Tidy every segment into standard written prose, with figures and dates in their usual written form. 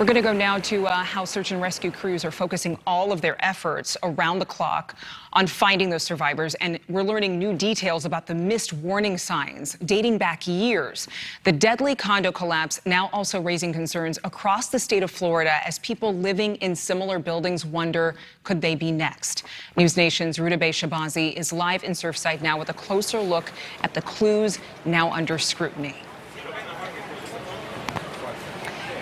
We're going to go now to how search and rescue crews are focusing all of their efforts around the clock on finding those survivors. And we're learning new details about the missed warning signs dating back years. The deadly condo collapse now also raising concerns across the state of Florida as people living in similar buildings wonder, could they be next? NewsNation's Rutabae Shabazi is live in Surfside now with a closer look at the clues now under scrutiny.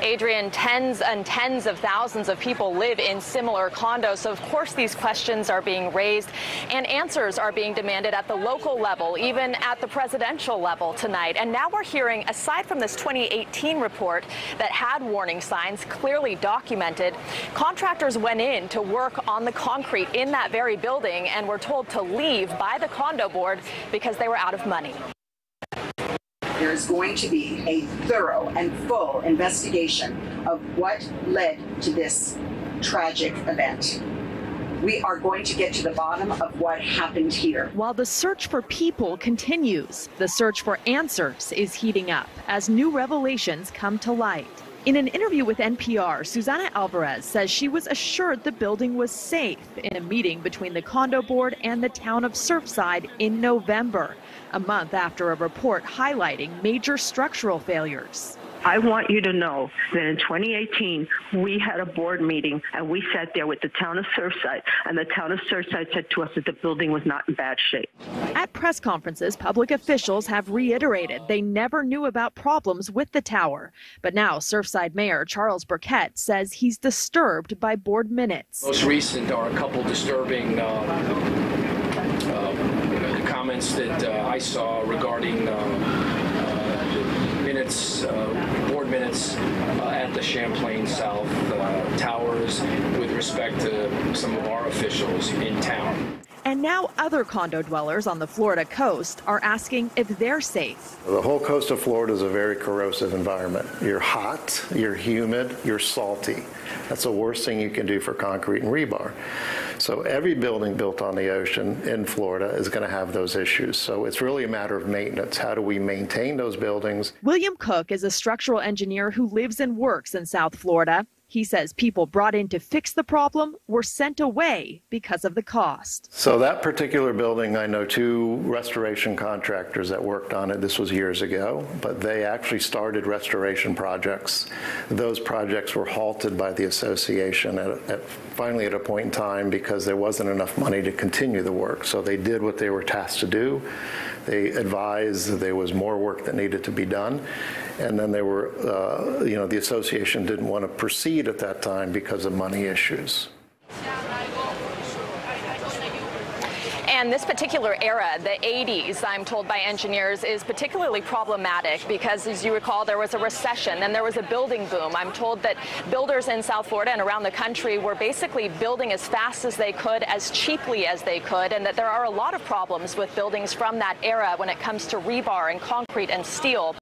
Adrian, tens and tens of thousands of people live in similar condos, so of course these questions are being raised and answers are being demanded at the local level, even at the presidential level tonight. And now we're hearing, aside from this 2018 report that had warning signs clearly documented, contractors went in to work on the concrete in that very building and were told to leave by the condo board because they were out of money. There is going to be a thorough and full investigation of what led to this tragic event. We are going to get to the bottom of what happened here. While the search for people continues, the search for answers is heating up as new revelations come to light. In an interview with NPR, Susana Alvarez says she was assured the building was safe in a meeting between the condo board and the town of Surfside in November, a month after a report highlighting major structural failures. I want you to know that in 2018, we had a board meeting and we sat there with the town of Surfside, and the town of Surfside said to us that the building was not in bad shape. At press conferences, public officials have reiterated they never knew about problems with the tower. But now Surfside Mayor Charles Burkett says he's disturbed by board minutes. Most recent are a couple disturbing comments that I saw regarding minutes, board minutes at the Champlain South towers with respect to some of our officials in town. And now other condo dwellers on the Florida coast are asking if they're safe. The whole coast of Florida is a very corrosive environment. You're hot, you're humid, you're salty. That's the worst thing you can do for concrete and rebar. So every building built on the ocean in Florida is going to have those issues. So it's really a matter of maintenance. How do we maintain those buildings? William Cook is a structural engineer who lives and works in South Florida. He says people brought in to fix the problem were sent away because of the cost. So that particular building, I know two restoration contractors that worked on it. This was years ago, but they actually started restoration projects. Those projects were halted by the association finally at a point in time because there wasn't enough money to continue the work. So they did what they were tasked to do. They advised that there was more work that needed to be done. And then they were, the association didn't want to proceed at that time because of money issues. And this particular era, the 80s, I'm told by engineers, is particularly problematic because, as you recall, there was a recession, then there was a building boom. I'm told that builders in South Florida and around the country were basically building as fast as they could, as cheaply as they could, and that there are a lot of problems with buildings from that era when it comes to rebar and concrete and steel.